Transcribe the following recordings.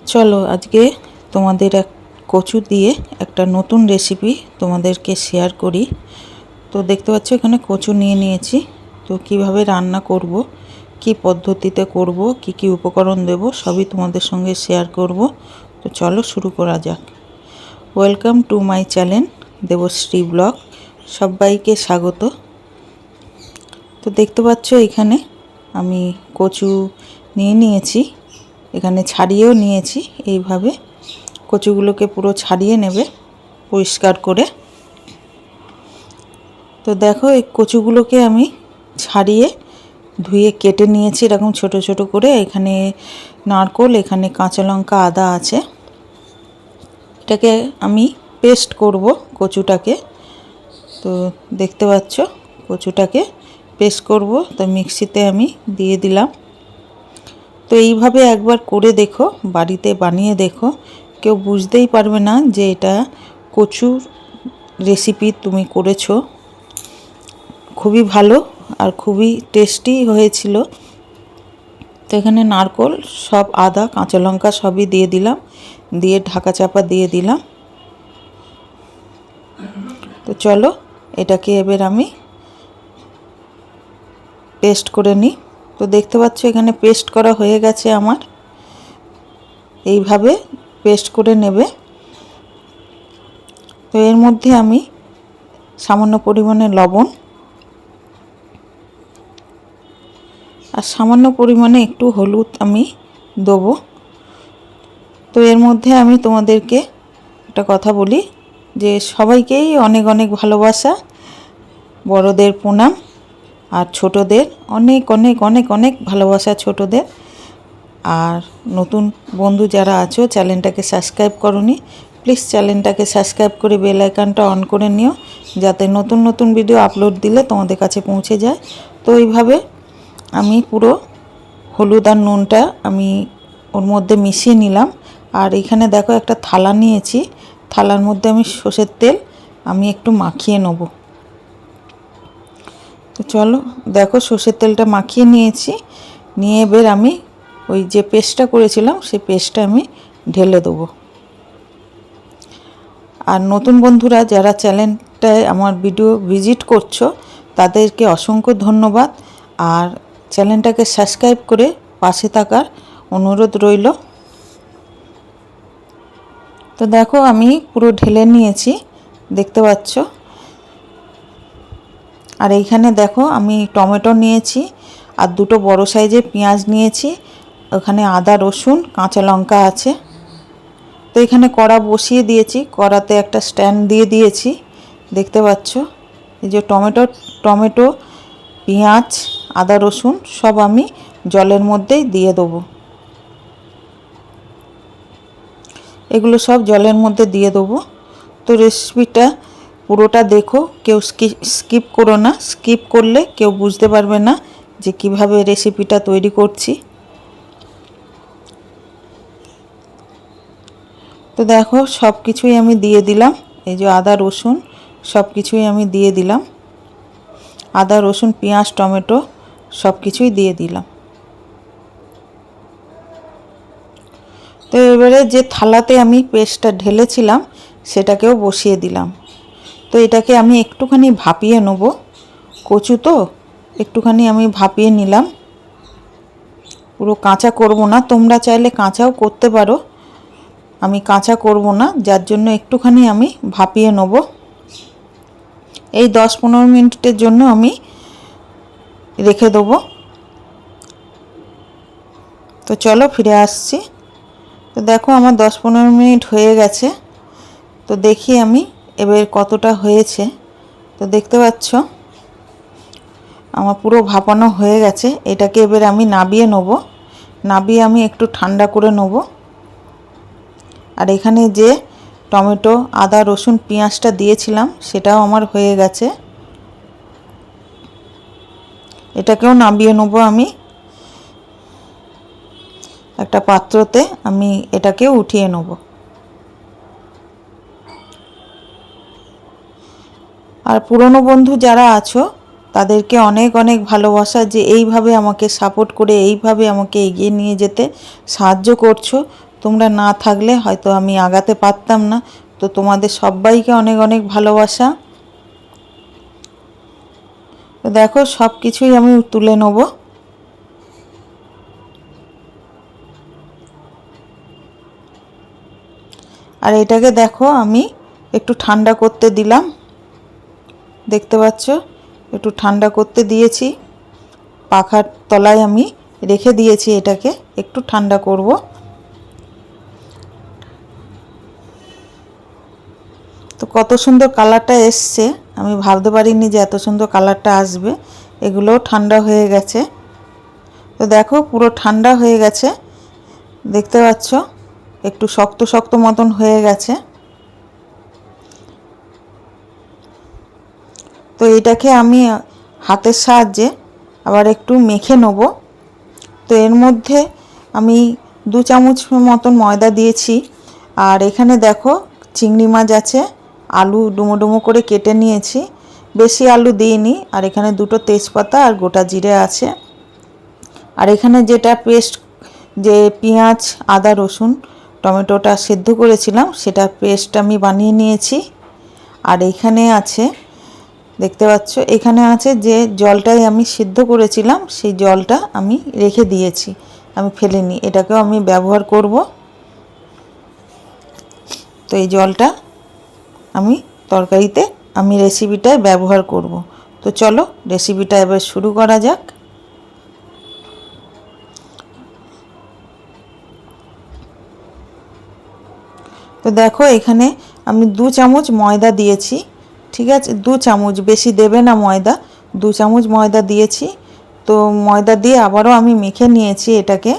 চলো আজকে তোমাদের কচু দিয়ে একটা নতুন রেসিপি তোমাদেরকে শেয়ার করি। তো দেখতে পাচ্ছ এখানে কচু নিয়ে নিয়েছি। তো কিভাবে রান্না করব, কি পদ্ধতিতে করব, কি কি উপকরণ দেব সবই তোমাদের সঙ্গে শেয়ার করব। তো চলো শুরু করা যাক। Welcome to my channel Debashree blog, সবাইকে স্বাগত। তো দেখতে পাচ্ছ এখানে আমি কচু নিয়ে নিয়েছি, এখানে ছাড়িয়েও নিয়েছি। এইভাবে কচুগুলোকে পুরো ছাড়িয়ে নেবে পরিষ্কার করে। তো দেখো এই কচুগুলোকে আমি ছাড়িয়ে ধুয়ে কেটে নিয়েছি এরকম ছোট ছোট করে। এখানে নারকোল, এখানে কাঁচা লঙ্কা, আদা আছে। এটাকে আমি পেস্ট করব কচুটাকে। তো দেখতে পাচ্ছ কচুটাকে পেস্ট করব, তো মিক্সিতে আমি দিয়ে দিলাম। তো এইভাবে একবার করে দেখো, বাড়িতে বানিয়ে দেখো, কেউ বুঝতেই পারবে না যে এটা কচুর রেসিপি তুমি করেছো। খুবই ভালো আর খুবই টেস্টি হয়েছিল। তো এখানে নারকোল, সব আদা, কাঁচা লঙ্কা সবই দিয়ে দিলাম, দিয়ে ঢাকা চাপা দিয়ে দিলাম। তো চলো এটাকে এবার আমি পেস্ট করে নিই। তো দেখতে পাচ্ছ এখানে পেস্ট করা হয়ে গেছে আমার। এইভাবে পেস্ট করে নেবে। তো এর মধ্যে আমি সামান্য পরিমাণে লবণ আর সামান্য পরিমাণে একটু হলুদ আমি দেবো। তো এর মধ্যে আমি তোমাদেরকে একটা কথা বলি যে সবাইকেই অনেক অনেক ভালোবাসা, বড়দের প্রণাম আর ছোটদের অনেক অনেক অনেক অনেক ভালোবাসা ছোটদের। আর নতুন বন্ধু যারা আছো চ্যানেলটাকে সাবস্ক্রাইব করোনি, প্লিজ চ্যানেলটাকে সাবস্ক্রাইব করে বেল আইকনটা অন করে নিও, যাতে নতুন নতুন ভিডিও আপলোড দিলে তোমাদের কাছে পৌঁছে যায়। তো এইভাবে আমি পুরো হলুদ আর নুনটা আমি ওর মধ্যে মিশিয়ে নিলাম। আর এখানে দেখো একটা থালা নিয়েছি, থালার মধ্যে আমি সর্ষের তেল আমি একটু মাখিয়ে নেব। তো চলো দেখো সর্ষের তেলটা মাখিয়ে নিয়েছি, নিয়ে এবার আমি ওই যে পেস্টটা করেছিলাম সেই পেস্টটা আমি ঢেলে দেবো। আর নতুন বন্ধুরা যারা চ্যানেলটায় আমার ভিডিও ভিজিট করছো তাদেরকে অসংখ্য ধন্যবাদ। আর চ্যানেলটাকে সাবস্ক্রাইব করে পাশে থাকার অনুরোধ রইল। তো দেখো আমি পুরো ঢেলে নিয়েছি, দেখতে পাচ্ছ। আর এইখানে দেখো আমি টমেটো নিয়েছি আর দুটো বড় সাইজের পেঁয়াজ নিয়েছি। ওখানে আদা, রসুন, কাঁচা লঙ্কা আছে। তো এখানে কড়া বসিয়ে দিয়েছি, কড়াতে একটা স্ট্যান্ড দিয়ে দিয়েছি, দেখতে পাচ্ছ। এই যে টমেটো, পেঁয়াজ, আদা, রসুন সব আমি জলের মধ্যেই দিয়ে দেবো। এগুলো সব জলের মধ্যে দিয়ে দেবো। তো রেসিপিটা পুরোটা দেখো, কেউ স্কিপ করো না। স্কিপ করলে কেউ বুঝতে পারবে না যে কিভাবে রেসিপিটা তৈরি করছি। তো দেখো সব কিছুই আমি দিয়ে দিলাম। এই যে আদা, রসুন সব কিছুই আমি দিয়ে দিলাম। আদা, রসুন, পেঁয়াজ, টমেটো সব কিছুই দিয়ে দিলাম। তো এবারে যে থালাতে আমি পেস্টটা ঢেলেছিলাম সেটাকেও বসিয়ে দিলাম। তো এটাকে আমি একটুখানি ভাপিয়ে নেব, কচু তো একটুখানি আমি ভাপিয়ে নিলাম। পুরো কাঁচা করব না, তোমরা চাইলে কাঁচাও করতে পারো, আমি কাঁচা করব না, যার জন্য একটুখানি আমি ভাপিয়ে নেব। এই 10-15 মিনিটের জন্য আমি রেখে দেবো। তো চলো ফিরে আসছি। তো দেখো আমার 10-15 মিনিট হয়ে গেছে। তো দেখি আমি এবার কতটা হয়েছে। তো দেখতে পাচ্ছ আমার পুরো ভাপানো হয়ে গেছে। এটাকে এবার আমি নাবিয়ে নেব, নাবিয়ে আমি একটু ঠান্ডা করে নেব। আর এখানে যে টমেটো, আদা, রসুন, পেঁয়াজটা দিয়েছিলাম সেটাও আমার হয়ে গেছে। এটাকেও নাবিয়ে নেব আমি একটা পাত্রতে, আমি এটাকেও উঠিয়ে নেব। আর পুরনো বন্ধু যারা আছো তাদেরকে অনেক অনেক ভালোবাসা, যে এইভাবে আমাকে সাপোর্ট করে এইভাবে আমাকে এগিয়ে নিয়ে যেতে সাহায্য করছো। তোমরা না থাকলে হয়তো আমি আগাতে পারতাম না। তো তোমাদের সবাইকে অনেক অনেক ভালোবাসা। তো দেখো সব কিছুই আমি তুলে নেব। আর এটাকে দেখো আমি একটু ঠান্ডা করতে দিলাম, দেখতে পাচ্ছ একটু ঠান্ডা করতে দিয়েছি, পাখার তলায় আমি রেখে দিয়েছি, এটাকে একটু ঠান্ডা করব। তো কত সুন্দর কালারটা এসছে, আমি ভাবতে পারিনি যে এত সুন্দর কালারটা আসবে। এগুলোও ঠান্ডা হয়ে গেছে। তো দেখো পুরো ঠান্ডা হয়ে গেছে, দেখতে পাচ্ছ একটু শক্ত শক্ত মতন হয়ে গেছে। তো এটাকে আমি হাতের সাহায্যে আবার একটু মেখে নেব। তো এর মধ্যে আমি 2 চামচ মতন ময়দা দিয়েছি। আর এখানে দেখো চিংড়ি মাছ আছে, আলু ডুমো ডুমো করে কেটে নিয়েছি, বেশি আলু দিইনি। আর এখানে 2টো তেজপাতা আর গোটা জিরে আছে। আর এখানে যেটা পেস্ট, যে পেঁয়াজ আদা রসুন টমেটোটা সেদ্ধ করেছিলাম, সেটা পেস্ট আমি বানিয়ে নিয়েছি। আর এখানে আছে, দেখতে পাচ্ছ এখানে আছে যে জলটাই আমি সিদ্ধ করেছিলাম, সেই জলটা আমি রেখে দিয়েছি, আমি ফেলিনি, এটাকেও আমি ব্যবহার করব। তো এই জলটা আমি তরকারিতে, আমি রেসিপিটায় ব্যবহার করব। তো চলো রেসিপিটা এবার শুরু করা যাক। তো দেখো এখানে আমি 2 চামচ ময়দা দিয়েছি, ঠিক আছে, 2 চামচ, বেশি দেবে না ময়দা, 2 চামচ ময়দা দিয়েছি। তো ময়দা দিয়ে আবারও আমি মেখে নিয়েছি এটাকে।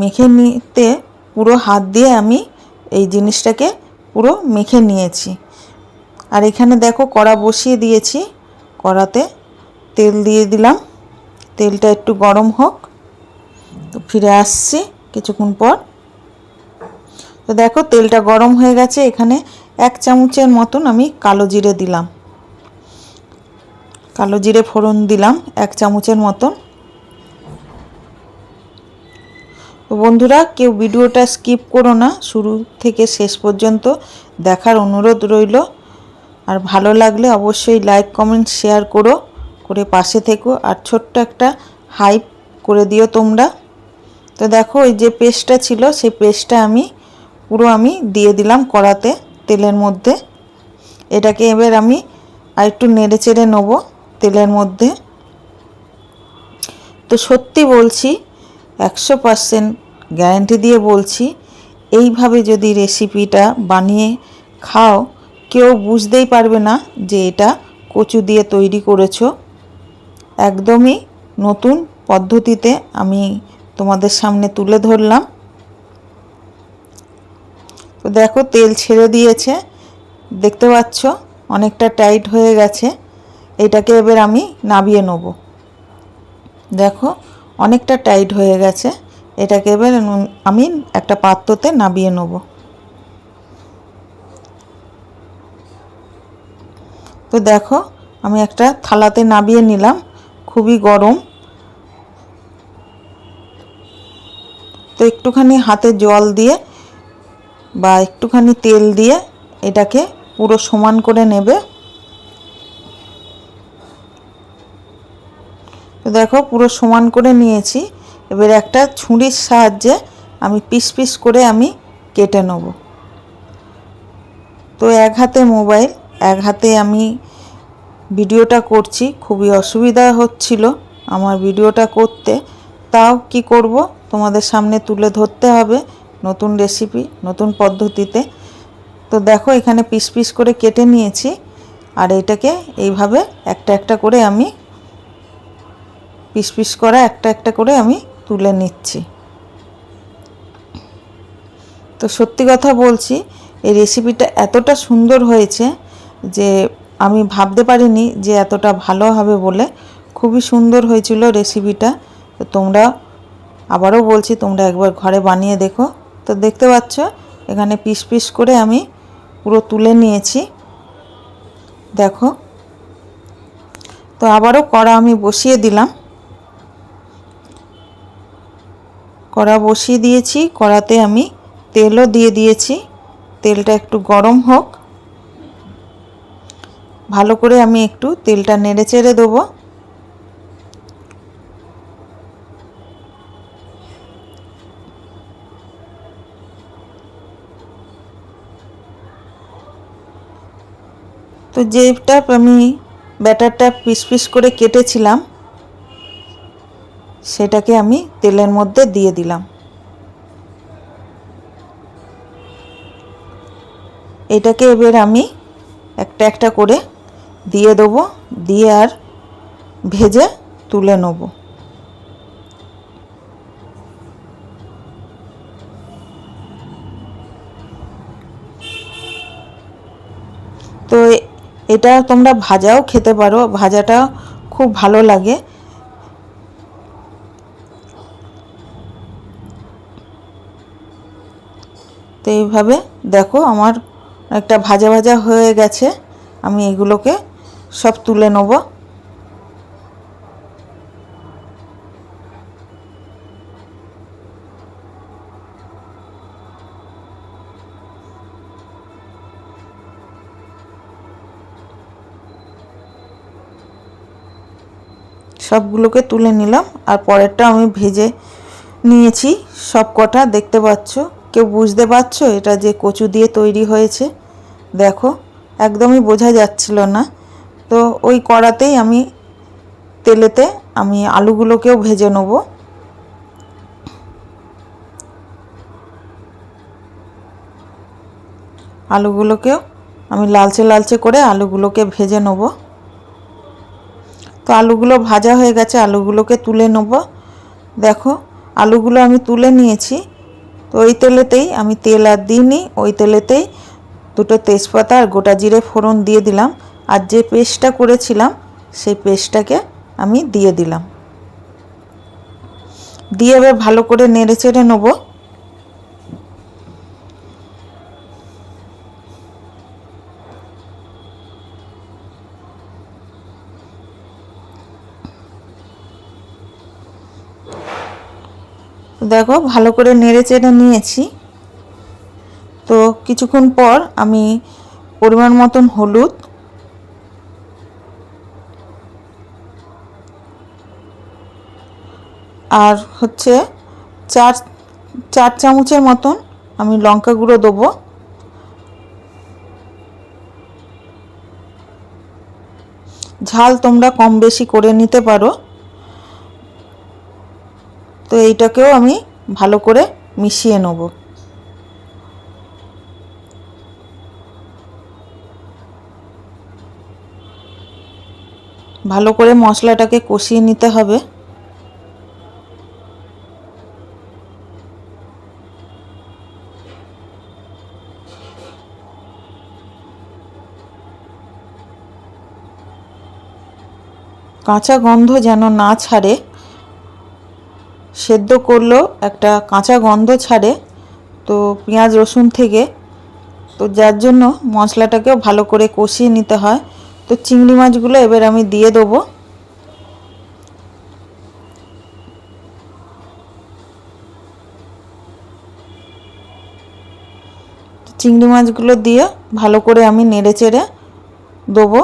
মেখে নিতে পুরো হাত দিয়ে আমি এই জিনিসটাকে পুরো মেখে নিয়েছি। আর এখানে দেখো কড়া বসিয়ে দিয়েছি, কড়াতে তেল দিয়ে দিলাম, তেলটা একটু গরম হোক। তো ফিরে আসছি কিছুক্ষণ পর। তো দেখো তেলটা গরম হয়ে গেছে, এখানে 1 চামচের মতন আমি কালো জিরে দিলাম, কালো জিরে ফোড়ন দিলাম 1 চামচের মতন। তো বন্ধুরা কেউ ভিডিওটা স্কিপ করো না, শুরু থেকে শেষ পর্যন্ত দেখার অনুরোধ রইল। আর ভালো লাগলে অবশ্যই লাইক কমেন্ট শেয়ার করে পাশে থেকো, আর ছোট্ট একটা হাইপ করে দিও তোমরা। তো দেখো ওই যে পেস্টটা ছিল, সেই পেস্টটা আমি দিয়ে দিলাম কড়াতে তেলের মধ্যে। এটাকে এবার আমি আর একটু নেড়ে চেড়ে নেব তেলের মধ্যে। তো সত্যি বলছি, 100% গ্যারান্টি দিয়ে বলছি, এইভাবে যদি রেসিপিটা বানিয়ে খাও, কেউ বুঝতেই পারবে না যে এটা কচু দিয়ে তৈরি করেছো। একদমই নতুন পদ্ধতিতে আমি তোমাদের সামনে তুলে ধরলাম। তো দেখো তেল ছেড়ে দিয়েছে, দেখতে পাচ্ছ অনেকটা টাইট হয়ে গেছে। এটাকে এবার আমি নামিয়ে নেব। দেখো অনেকটা টাইট হয়ে গেছে, এটাকে এবার আমি একটা পাত্রতে নামিয়ে নেব। তো দেখো আমি একটা থালাতে নামিয়ে নিলাম, খুবই গরম। তো একটুখানি হাতে জল দিয়ে বা একটুখানি তেল দিয়ে এটাকে পুরো সমান করে নেবে। তো দেখো পুরো সমান করে নিয়েছি। এবার একটা ছুরির সাহায্যে আমি পিস পিস করে আমি কেটে নেব। তো এক হাতে মোবাইল, এক হাতে আমি ভিডিওটা করছি, খুবই অসুবিধা হচ্ছিল আমার ভিডিওটা করতে। তাও কি করব, তোমাদের সামনে তুলে ধরতে হবে নতুন রেসিপি, নতুন পদ্ধতিতে। তো দেখো এখানে পিস পিস করে কেটে নিয়েছি। আর এটাকে এইভাবে একটা একটা করে আমি পিস পিস করা একটা একটা করে আমি তুলে নিচ্ছি। তো সত্যি কথা বলছি, এই রেসিপিটা এতটা সুন্দর হয়েছে যে আমি ভাবতে পারিনি যে এতটা ভালো হবে বলে। খুবই সুন্দর হয়েছিল রেসিপিটা। তো তোমরা, আবারও বলছি, তোমরা একবার ঘরে বানিয়ে দেখো। তো দেখতে পাচ্ছ এখানে পিস পিস করে আমি পুরো তুলে নিয়েছি, দেখো। তো আবারও কড়া আমি বসিয়ে দিলাম। কড়া বসিয়ে দিয়েছি, কড়াতে আমি তেলও দিয়ে দিয়েছি। তেলটা একটু গরম হোক, ভালো করে আমি একটু তেলটা নেড়ে চেড়ে দেবো। তো যেটা আমি ব্যাটারটা পিস পিস করে কেটেছিলাম সেটাকে আমি তেলের মধ্যে দিয়ে দিলাম। এটাকে এবার আমি একটা একটা করে দিয়ে দেবো, দিয়ে আর ভেজে তুলে নেব। তো এটা তোমরা ভাজাও খেতে পারো, ভাজাটা খুব ভালো লাগে। তো এইভাবে দেখো আমার একটা ভাজা ভাজা হয়ে গেছে, আমি এগুলোকে সব তুলে নেব। সবগুলোকে তুলে নিলাম, আর পরেরটা আমি ভেজে নিয়েছি সব কটা। দেখতে পাচ্ছ, কেউ বুঝতে পারছো এটা যে কচু দিয়ে তৈরি হয়েছে? দেখো একদমই বোঝা যাচ্ছিল না। তো ওই কড়াতেই আমি তেলেতে আমি আলুগুলোকেও ভেজে নেব। আলুগুলোকেও আমি লালচে লালচে করে আলুগুলোকে ভেজে নেব। তো আলুগুলো ভাজা হয়ে গেছে, আলুগুলোকে তুলে নেব। দেখো আলুগুলো আমি তুলে নিয়েছি। তো ওই তেলেতেই আমি তেল আর দিইনি, ওই তেলেতেই দুটো তেজপাতা আর গোটা জিরে ফোড়ন দিয়ে দিলাম। আর যে পেস্টটা করেছিলাম সেই পেস্টটাকে আমি দিয়ে দিলাম, দিয়ে এবার ভালো করে নেড়ে চেড়ে নেব। দেখো ভালো করে নেড়ে চেড়ে নিয়েছি। তো কিছুক্ষণ পর আমি পরিমাণ মতন হলুদ, আর হচ্ছে চার চামচের মতন আমি লঙ্কা গুঁড়ো দেবো। ঝাল তোমরা কম বেশি করে নিতে পারো। তো এইটাকেও আমি ভালো করে মিশিয়ে নেব। ভালো করে মশলাটাকে কষিয়ে নিতে হবে। কাঁচা গন্ধ যেন না ছাড়ে, সেদ্ধ করলেও একটা কাঁচা গন্ধ ছাড়ে তো পেঁয়াজ রসুন থেকে। তো যার জন্য মশলাটাকেও ভালো করে কষিয়ে নিতে হয়। তো চিংড়ি মাছগুলো এবার আমি দিয়ে দেবো। চিংড়ি মাছগুলো দিয়ে ভালো করে আমি নেড়ে চেড়ে দেবো।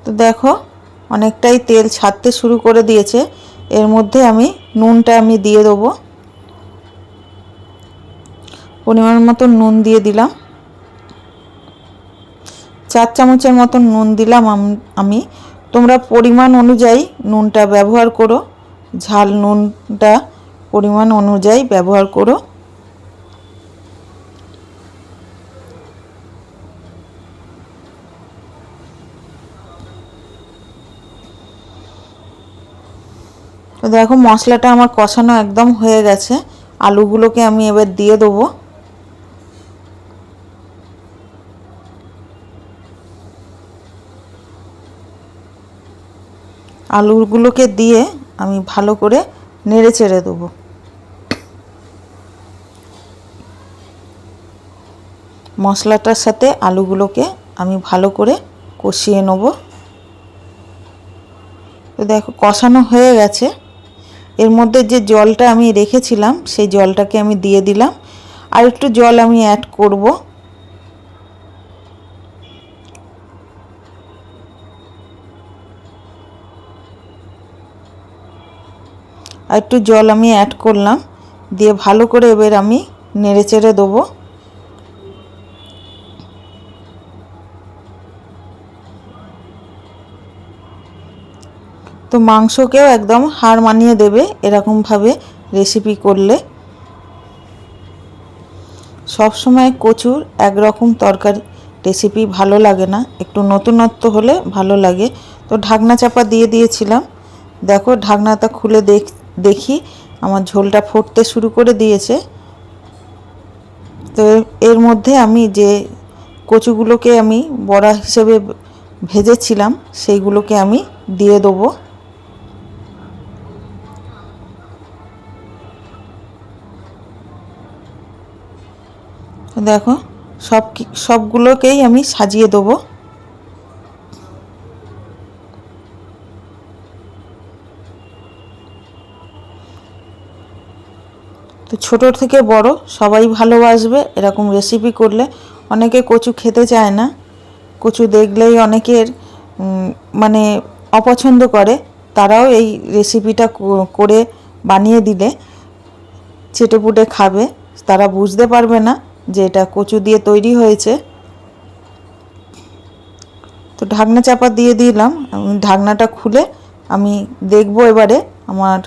তো দেখো অনেকটাই তেল ছাড়তে শুরু করে দিয়েছে। এর মধ্যে আমি নুনটা আমি দিয়ে দেবো, পরিমাণ মতো নুন দিয়ে দিলাম। 4 চামচের মতন নুন দিলাম আমি। তোমরা পরিমাণ অনুযায়ী নুনটা ব্যবহার করো, ঝাল নুনটা পরিমাণ অনুযায়ী ব্যবহার করো। তো দেখো মশলাটা আমার কষানো একদম হয়ে গেছে। আলুগুলোকে আমি এবার দিয়ে দেবো। আলুগুলোকে দিয়ে আমি ভালো করে নেড়ে চেড়ে দেবো। মশলাটার সাথে আলুগুলোকে আমি ভালো করে কষিয়ে নেব। তো দেখো কষানো হয়ে গেছে। এর মধ্যে যে জলটা আমি রেখেছিলাম সেই জলটাকে আমি দিয়ে দিলাম, আর একটু জল আমি অ্যাড করব। আর একটু জল আমি অ্যাড করলাম, দিয়ে ভালো করে এবার আমি নেড়ে চেড়ে দেবো। তো মাংসকেও একদম হার মানিয়ে দেবে এরকমভাবে রেসিপি করলে। সব সময় কচুর একরকম তরকারি রেসিপি ভালো লাগে না, একটু নতুনত্ব হলে ভালো লাগে। তো ঢাকনা চাপা দিয়ে দিয়েছিলাম। দেখো ঢাকনাটা খুলে দেখি আমার ঝোলটা ফুটতে শুরু করে দিয়েছে। তো এর মধ্যে আমি যে কচুগুলোকে আমি বড়া হিসেবে ভেজেছিলাম সেইগুলোকে আমি দিয়ে দেবো। দেখো সবগুলোকেই আমি সাজিয়ে দেবো। তো ছোটো থেকে বড় সবাই ভালোবাসবে এরকম রেসিপি করলে। অনেকে কচু খেতে চায় না, কচু দেখলেই অনেকের মানে অপছন্দ করে, তারাও এই রেসিপিটা করে বানিয়ে দিলে চেটেপুটে খাবে। তারা বুঝতে পারবে না যে এটা কচু দিয়ে তৈরি হয়েছে। তো ঢাকনা চাপা দিয়ে দিলাম। ঢাকনাটা খুলে আমি দেখব এবারে আমার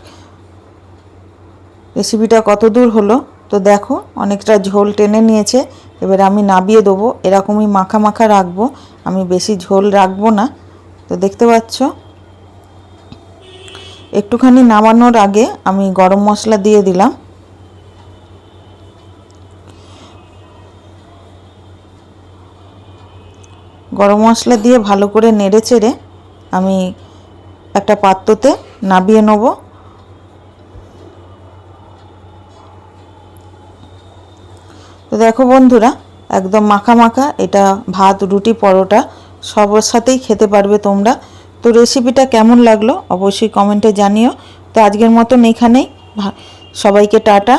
রেসিপিটা কত দূর হলো। তো দেখো অনেকটা ঝোল টেনে নিয়েছে। এবার আমি নাবিয়ে দেবো, এরকমই মাখা মাখা রাখবো, আমি বেশি ঝোল রাখবো না। তো দেখতে পাচ্ছ একটুখানি নামানোর আগে আমি গরম মশলা দিয়ে দিলাম। গরম মশলা দিয়ে ভালো করে নেড়ে চেড়ে আমি একটা পাত্রতে নাবিয়ে নেব। তো দেখো বন্ধুরা একদম মাখা মাখা, এটা ভাত রুটি পরোটা সবার সাথেই খেতে পারবে তোমরা। তো রেসিপিটা কেমন লাগলো অবশ্যই কমেন্টে জানিও। তো আজকের মতন এখানেই, সবাইকে টাটা।